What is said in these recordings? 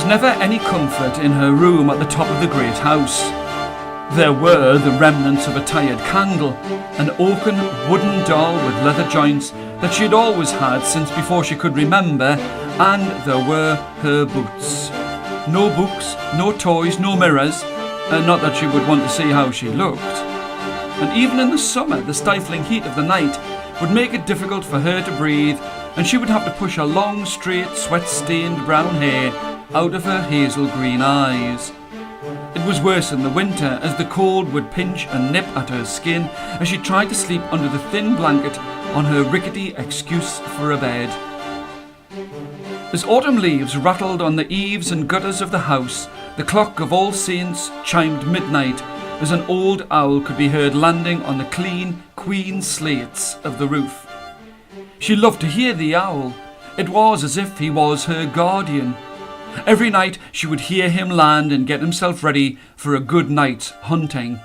was never any comfort in her room at the top of the great house. There were the remnants of a tired candle, an oaken wooden doll with leather joints that she had always had since before she could remember, and there were her boots. No books, no toys, no mirrors, not that she would want to see how she looked. And even in the summer, the stifling heat of the night would make it difficult for her to breathe, and she would have to push her long, straight, sweat-stained brown hair out of her hazel green eyes. It was worse in the winter, as the cold would pinch and nip at her skin as she tried to sleep under the thin blanket on her rickety excuse for a bed. As autumn leaves rattled on the eaves and gutters of the house, the clock of All Saints chimed midnight as an old owl could be heard landing on the clean queen slates of the roof. She loved to hear the owl. It was as if he was her guardian. Every night she would hear him land and get himself ready for a good night's hunting.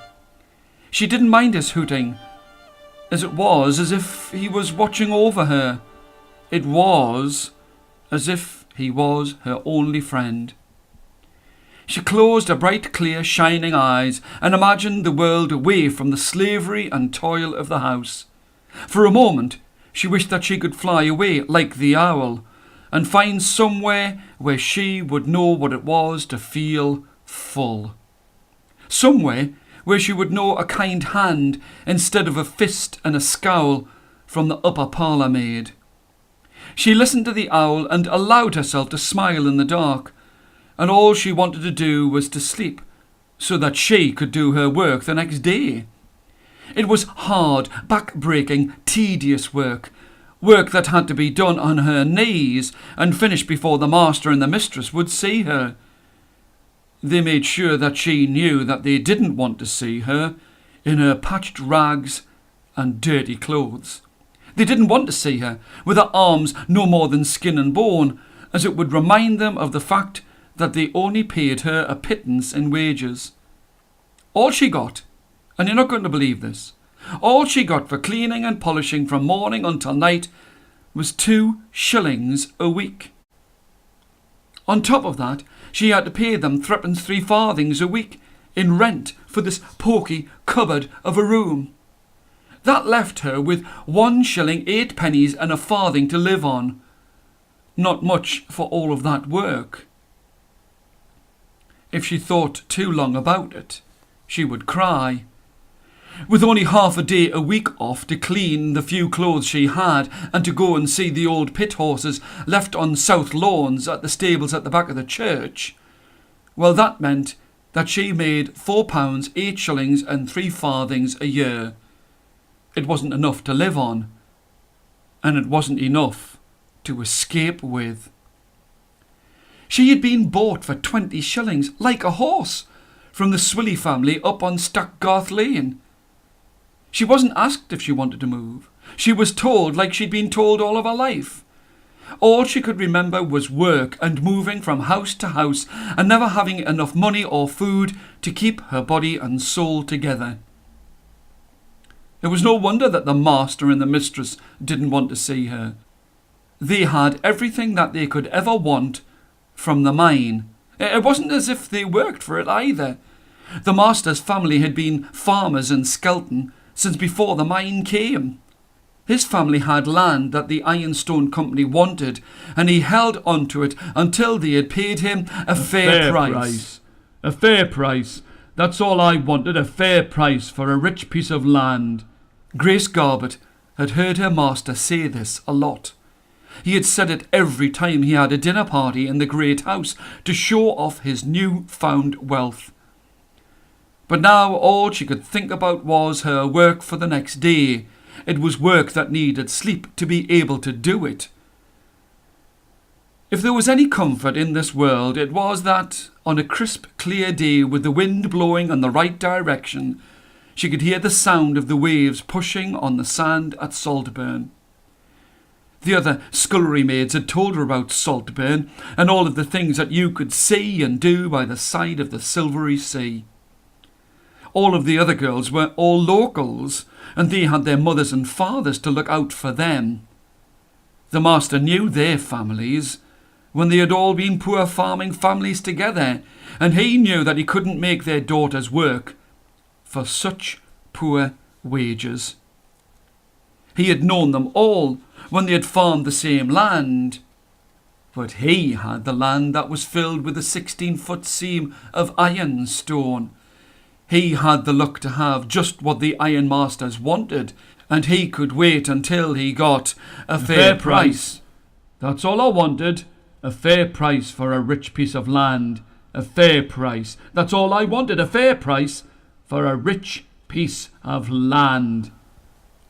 She didn't mind his hooting, as it was as if he was watching over her. It was as if he was her only friend. She closed her bright, clear, shining eyes and imagined the world away from the slavery and toil of the house. For a moment, she wished that she could fly away like the owl and find somewhere where she would know what it was to feel full. Somewhere where she would know a kind hand instead of a fist and a scowl from the upper parlour maid. She listened to the owl and allowed herself to smile in the dark, and all she wanted to do was to sleep so that she could do her work the next day. It was hard, back-breaking, tedious work that had to be done on her knees and finished before the master and the mistress would see her. They made sure that she knew that they didn't want to see her in her patched rags and dirty clothes. They didn't want to see her with her arms no more than skin and bone, as it would remind them of the fact that they only paid her a pittance in wages. All she got, and you're not going to believe this, all she got for cleaning and polishing from morning until night was 2 shillings a week. On top of that, she had to pay them 3 farthings a week in rent for this poky cupboard of a room. That left her with 1 shilling 8 pennies and a farthing to live on. Not much for all of that work. If she thought too long about it, she would cry. With only half a day a week off to clean the few clothes she had and to go and see the old pit horses left on south lawns at the stables at the back of the church, well, that meant that she made £4, 8 shillings and 3 farthings a year. It wasn't enough to live on, and it wasn't enough to escape with. She had been bought for 20 shillings, like a horse, from the Swilly family up on Stackgarth Lane. She wasn't asked if she wanted to move. She was told like she'd been told all of her life. All she could remember was work and moving from house to house and never having enough money or food to keep her body and soul together. It was no wonder that the master and the mistress didn't want to see her. They had everything that they could ever want from the mine. It wasn't as if they worked for it either. The master's family had been farmers in Skelton since before the mine came. His family had land that the Ironstone Company wanted, and he held on to it until they had paid him a fair price. A fair price. That's all I wanted, a fair price for a rich piece of land. Grace Garbutt had heard her master say this a lot. He had said it every time he had a dinner party in the great house to show off his new-found wealth. But now all she could think about was her work for the next day. It was work that needed sleep to be able to do it. If there was any comfort in this world, it was that, on a crisp, clear day with the wind blowing in the right direction, she could hear the sound of the waves pushing on the sand at Saltburn. The other scullery maids had told her about Saltburn and all of the things that you could see and do by the side of the silvery sea. All of the other girls were all locals, and they had their mothers and fathers to look out for them. The master knew their families, when they had all been poor farming families together, and he knew that he couldn't make their daughters work for such poor wages. He had known them all when they had farmed the same land, but he had the land that was filled with a 16-foot seam of ironstone. He had the luck to have just what the ironmasters wanted, and he could wait until he got a fair price. That's all I wanted, a fair price for a rich piece of land. A fair price. That's all I wanted, a fair price for a rich piece of land.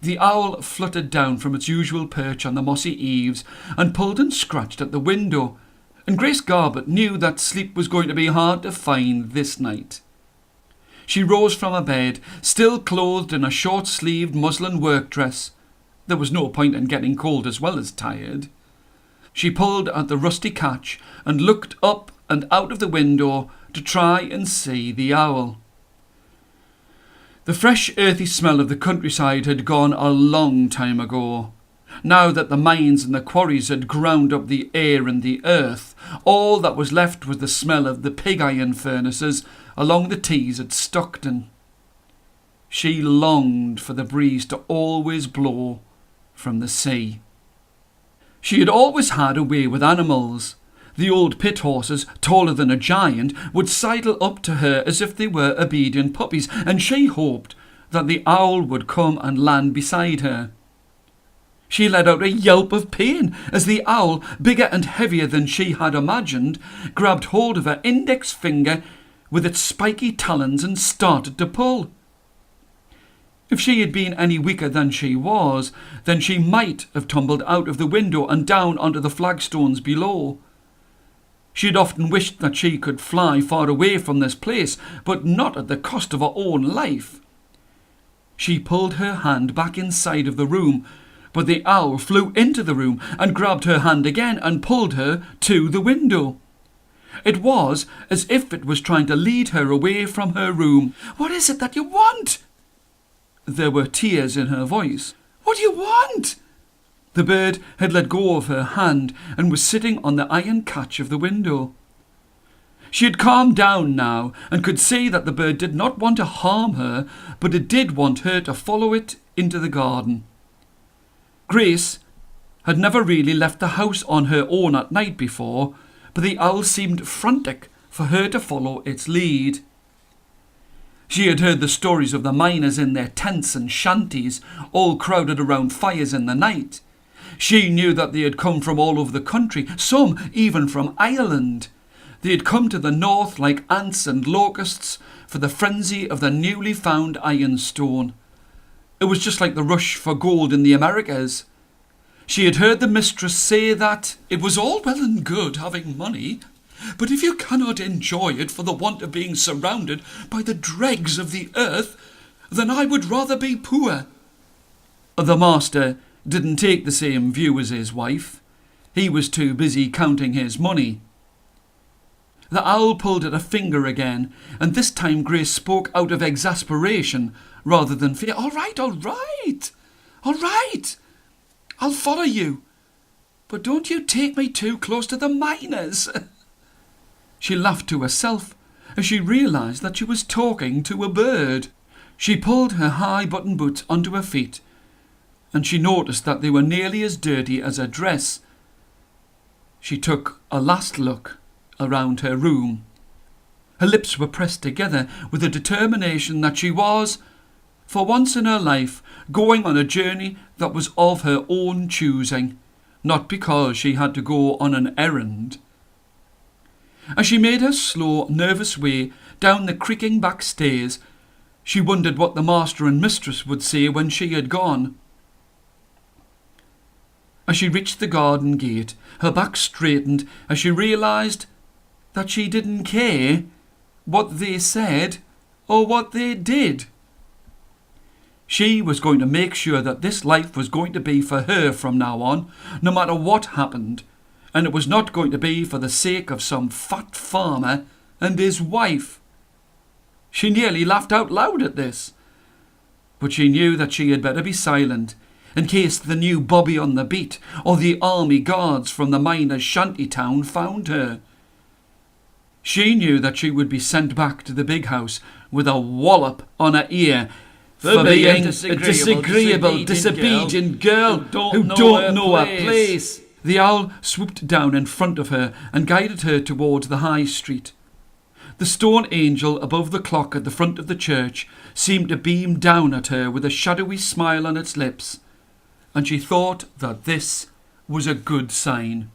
The owl fluttered down from its usual perch on the mossy eaves and pulled and scratched at the window, and Grace Garbutt knew that sleep was going to be hard to find this night. She rose from her bed, still clothed in a short-sleeved muslin work dress. There was no point in getting cold as well as tired. She pulled at the rusty catch and looked up and out of the window to try and see the owl. The fresh earthy smell of the countryside had gone a long time ago. Now that the mines and the quarries had ground up the air and the earth, all that was left was the smell of the pig iron furnaces along the Tees at Stockton. She longed for the breeze to always blow from the sea. She had always had a way with animals. The old pit horses, taller than a giant, would sidle up to her as if they were obedient puppies, and she hoped that the owl would come and land beside her. She let out a yelp of pain as the owl, bigger and heavier than she had imagined, grabbed hold of her index finger with its spiky talons and started to pull. If she had been any weaker than she was, then she might have tumbled out of the window and down onto the flagstones below. She had often wished that she could fly far away from this place, but not at the cost of her own life. She pulled her hand back inside of the room, but the owl flew into the room and grabbed her hand again and pulled her to the window. It was as if it was trying to lead her away from her room. "What is it that you want?" There were tears in her voice. "What do you want?" The bird had let go of her hand and was sitting on the iron catch of the window. She had calmed down now and could see that the bird did not want to harm her, but it did want her to follow it into the garden. Grace had never really left the house on her own at night before, but the owl seemed frantic for her to follow its lead. She had heard the stories of the miners in their tents and shanties, all crowded around fires in the night. She knew that they had come from all over the country, some even from Ireland. They had come to the north like ants and locusts for the frenzy of the newly found ironstone. It was just like the rush for gold in the Americas. She had heard the mistress say that it was all well and good having money, but if you cannot enjoy it for the want of being surrounded by the dregs of the earth, then I would rather be poor. The master didn't take the same view as his wife. He was too busy counting his money. The owl pulled at a finger again, and this time Grace spoke out of exasperation rather than fear. All right, I'll follow you. But don't you take me too close to the miners." She laughed to herself as she realised that she was talking to a bird. She pulled her high button boots onto her feet, and she noticed that they were nearly as dirty as her dress. She took a last look around her room. Her lips were pressed together with a determination that she was, for once in her life, going on a journey that was of her own choosing, not because she had to go on an errand. As she made her slow, nervous way down the creaking back stairs, she wondered what the master and mistress would say when she had gone. As she reached the garden gate, her back straightened as she realised that she didn't care what they said or what they did. She was going to make sure that this life was going to be for her from now on, no matter what happened, and it was not going to be for the sake of some fat farmer and his wife. She nearly laughed out loud at this, but she knew that she had better be silent, in case the new Bobby on the beat or the army guards from the miners' shanty town found her. She knew that she would be sent back to the big house with a wallop on her ear for being a disagreeable, disobedient girl who don't know her place. The owl swooped down in front of her and guided her towards the high street. The stone angel above the clock at the front of the church seemed to beam down at her with a shadowy smile on its lips, and she thought that this was a good sign.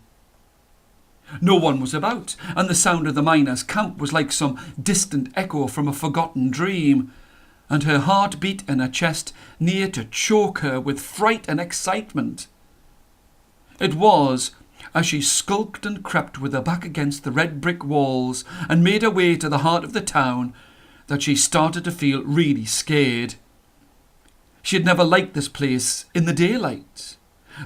No one was about, and the sound of the miners' camp was like some distant echo from a forgotten dream, and her heart beat in her chest near to choke her with fright and excitement. It was as she skulked and crept with her back against the red brick walls and made her way to the heart of the town that she started to feel really scared. She had never liked this place in the daylight.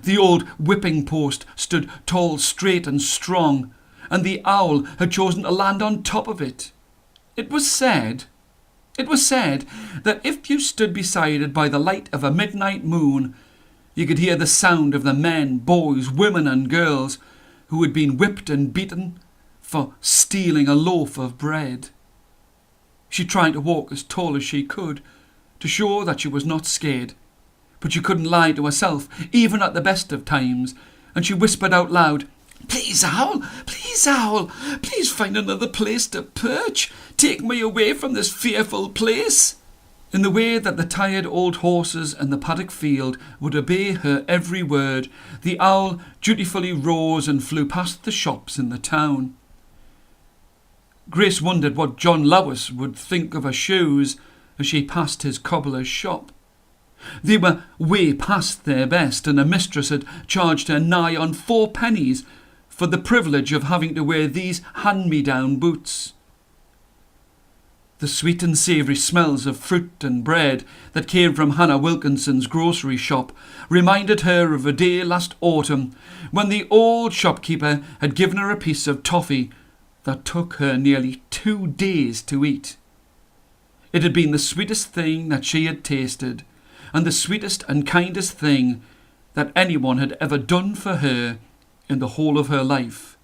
The old whipping post stood tall, straight and strong, and the owl had chosen to land on top of it. It was said that if you stood beside it by the light of a midnight moon, you could hear the sound of the men, boys, women and girls who had been whipped and beaten for stealing a loaf of bread. She tried to walk as tall as she could to show that she was not scared, but she couldn't lie to herself, even at the best of times, and she whispered out loud, please, Owl, please find another place to perch. Take me away from this fearful place." In the way that the tired old horses in the paddock field would obey her every word, the owl dutifully rose and flew past the shops in the town. Grace wondered what John Lewis would think of her shoes as she passed his cobbler's shop. They were way past their best, and her mistress had charged her nigh on 4 pennies for the privilege of having to wear these hand-me-down boots. The sweet and savoury smells of fruit and bread that came from Hannah Wilkinson's grocery shop reminded her of a day last autumn when the old shopkeeper had given her a piece of toffee that took her nearly 2 days to eat. It had been the sweetest thing that she had tasted, and the sweetest and kindest thing that anyone had ever done for her in the whole of her life.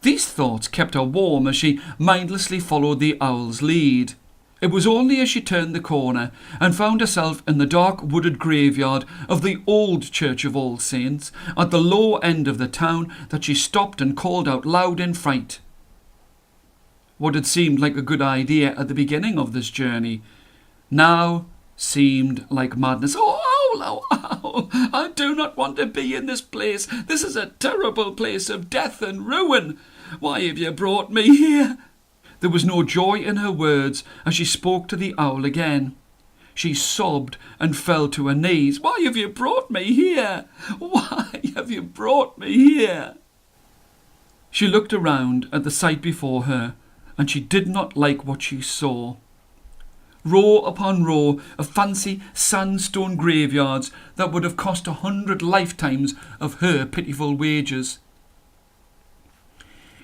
These thoughts kept her warm as she mindlessly followed the owl's lead. It was only as she turned the corner and found herself in the dark wooded graveyard of the old Church of All Saints at the low end of the town that she stopped and called out loud in fright. What had seemed like a good idea at the beginning of this journey now seemed like madness. "Oh, owl, oh, owl, I do not want to be in this place. This is a terrible place of death and ruin. Why have you brought me here?" There was no joy in her words as she spoke to the owl again. She sobbed and fell to her knees. "Why have you brought me here? Why have you brought me here?" She looked around at the sight before her, and she did not like what she saw. Row upon row of fancy sandstone graveyards that would have cost 100 lifetimes of her pitiful wages.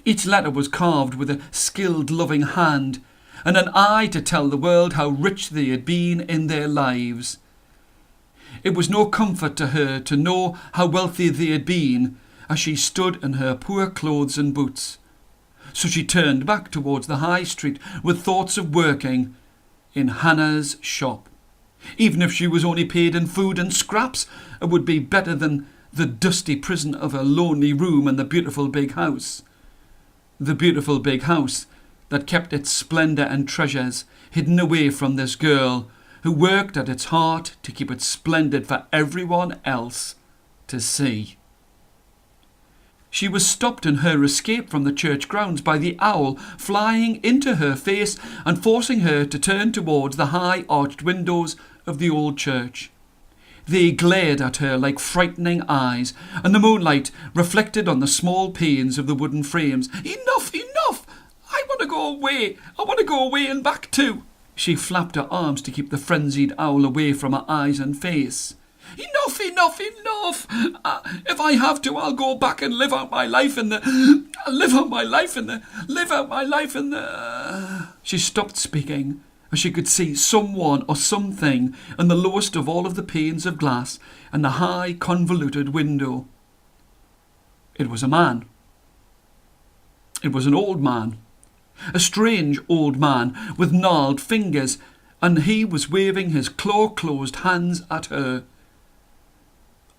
Each letter was carved with a skilled, loving hand, and an eye to tell the world how rich they had been in their lives. It was no comfort to her to know how wealthy they had been as she stood in her poor clothes and boots. So she turned back towards the high street with thoughts of working in Hannah's shop. Even if she was only paid in food and scraps, it would be better than the dusty prison of her lonely room in the beautiful big house. The beautiful big house that kept its splendour and treasures hidden away from this girl who worked at its heart to keep it splendid for everyone else to see. She was stopped in her escape from the church grounds by the owl flying into her face and forcing her to turn towards the high arched windows of the old church. They glared at her like frightening eyes, and the moonlight reflected on the small panes of the wooden frames. "Enough, enough! I want to go away! I want to go away and back too!" She flapped her arms to keep the frenzied owl away from her eyes and face. "Enough, enough, enough! If I have to, I'll go back and live out my life in the... She stopped speaking as she could see someone or something in the lowest of all of the panes of glass and the high convoluted window. It was a man. It was an old man, a strange old man with gnarled fingers, and he was waving his claw-closed hands at her.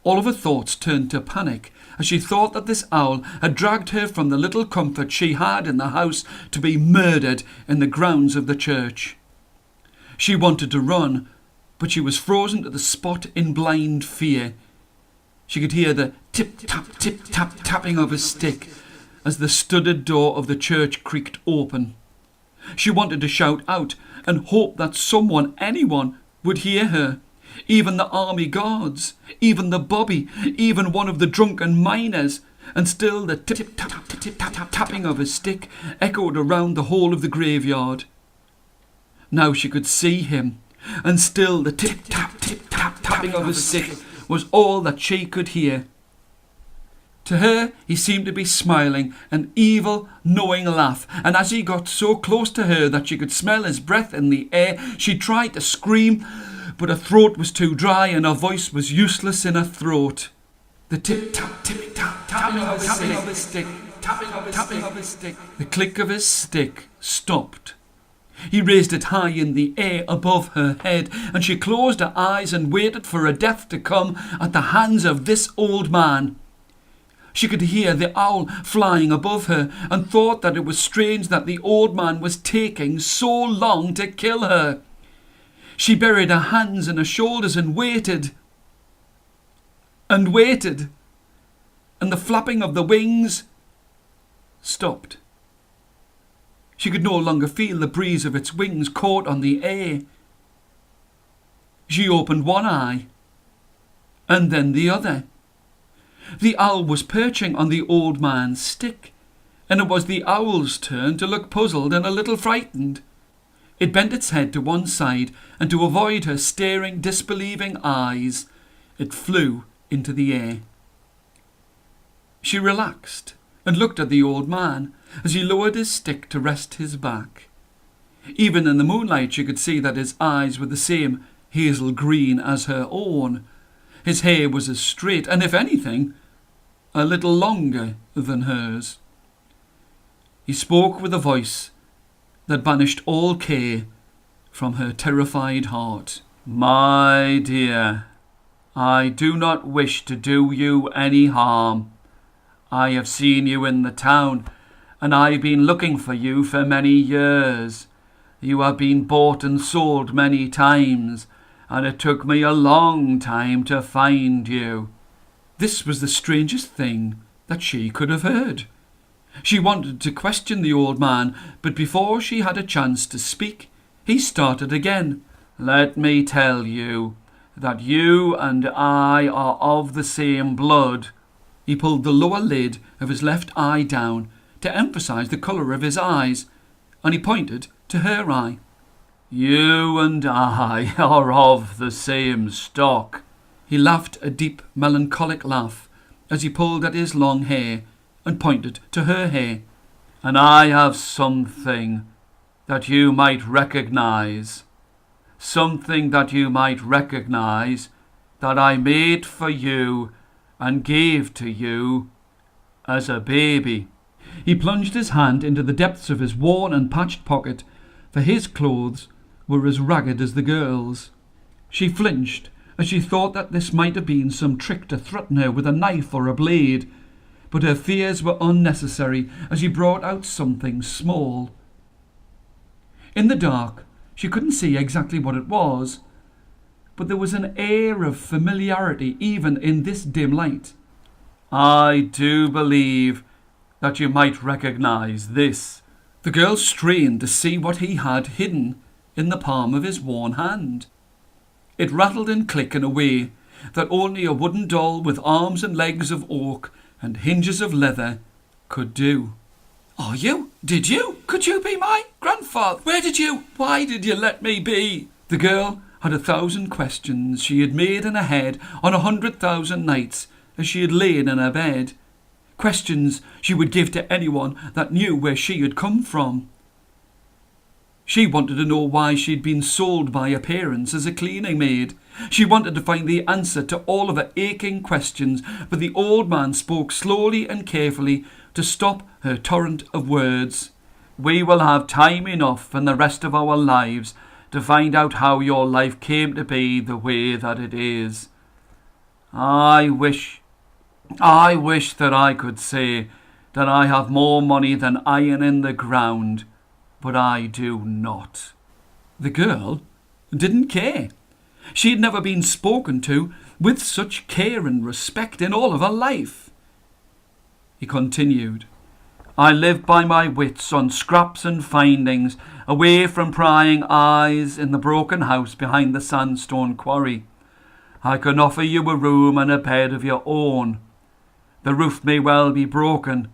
All of her thoughts turned to panic as she thought that this owl had dragged her from the little comfort she had in the house to be murdered in the grounds of the church. She wanted to run, but she was frozen to the spot in blind fear. She could hear the tip-tap tapping of a stick as the studded door of the church creaked open. She wanted to shout out and hope that someone, anyone, would hear her. Even the army guards, even the bobby, even one of the drunken miners, and still the tip-tap tapping of a stick echoed around the whole of the graveyard. Now she could see him, and still the tip-tap tapping of his stick was all that she could hear. To her, he seemed to be smiling, an evil, knowing laugh, and as he got so close to her that she could smell his breath in the air, she tried to scream, but her throat was too dry and her voice was useless in her throat. The tip-tap tapping of his stick, tapping of his stick. The click of his stick stopped. He raised it high in the air above her head, and she closed her eyes and waited for a death to come at the hands of this old man. She could hear the owl flying above her and thought that it was strange that the old man was taking so long to kill her. She buried her hands in her shoulders and waited. And waited. And the flapping of the wings stopped. She could no longer feel the breeze of its wings caught on the air. She opened one eye, and then the other. The owl was perching on the old man's stick, and it was the owl's turn to look puzzled and a little frightened. It bent its head to one side, and to avoid her staring, disbelieving eyes, it flew into the air. She relaxed and looked at the old man as he lowered his stick to rest his back. Even in the moonlight she could see that his eyes were the same hazel green as her own. His hair was as straight, and if anything, a little longer than hers. He spoke with a voice that banished all care from her terrified heart. "My dear, I do not wish to do you any harm. I have seen you in the town, and I've been looking for you for many years. You have been bought and sold many times, and it took me a long time to find you." This was the strangest thing that she could have heard. She wanted to question the old man, but before she had a chance to speak, he started again. "Let me tell you that you and I are of the same blood." He pulled the lower lid of his left eye down to emphasize the colour of his eyes, and he pointed to her eye. "You and I are of the same stock." He laughed a deep, melancholic laugh as he pulled at his long hair and pointed to her hair. "And I have something that you might recognize. Something that you might recognize that I made for you and gave to you as a baby." He plunged his hand into the depths of his worn and patched pocket, for his clothes were as ragged as the girl's. She flinched as she thought that this might have been some trick to threaten her with a knife or a blade, but her fears were unnecessary as he brought out something small. In the dark, she couldn't see exactly what it was, but there was an air of familiarity even in this dim light. "I do believe that you might recognize this." The girl strained to see what he had hidden in the palm of his worn hand. It rattled and clicked in a way that only a wooden doll with arms and legs of oak and hinges of leather could do. "Are you? Did you? Could you be my grandfather? Where did you? Why did you let me be?" The girl had 1,000 questions she had made in her head on 100,000 nights as she had lain in her bed. Questions she would give to anyone that knew where she had come from. She wanted to know why she'd been sold by her parents as a cleaning maid. She wanted to find the answer to all of her aching questions, but the old man spoke slowly and carefully to stop her torrent of words. "We will have time enough in the rest of our lives to find out how your life came to be the way that it is. I wish that I could say that I have more money than iron in the ground, but I do not." The girl didn't care. She had never been spoken to with such care and respect in all of her life. He continued, "I live by my wits on scraps and findings, away from prying eyes in the broken house behind the sandstone quarry. I can offer you a room and a bed of your own. The roof may well be broken,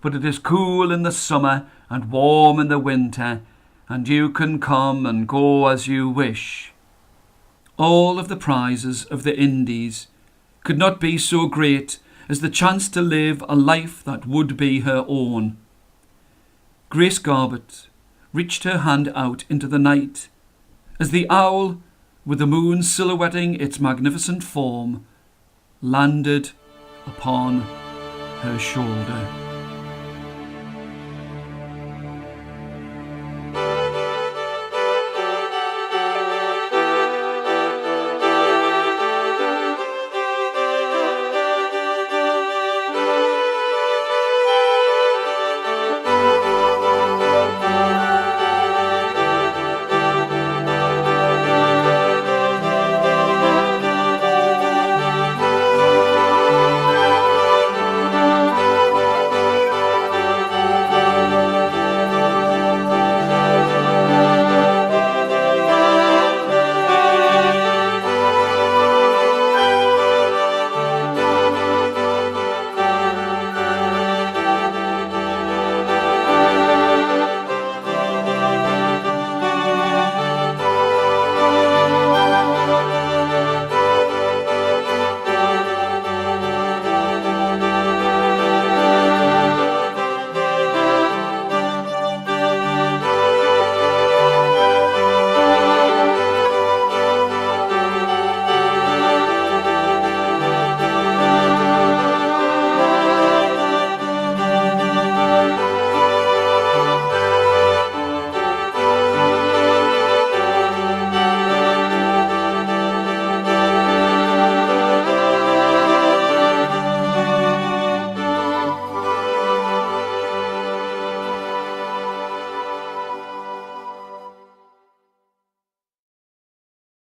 but it is cool in the summer and warm in the winter, and you can come and go as you wish." All of the prizes of the Indies could not be so great as the chance to live a life that would be her own. Grace Garbutt reached her hand out into the night as the owl, with the moon silhouetting its magnificent form, landed upon her shoulder.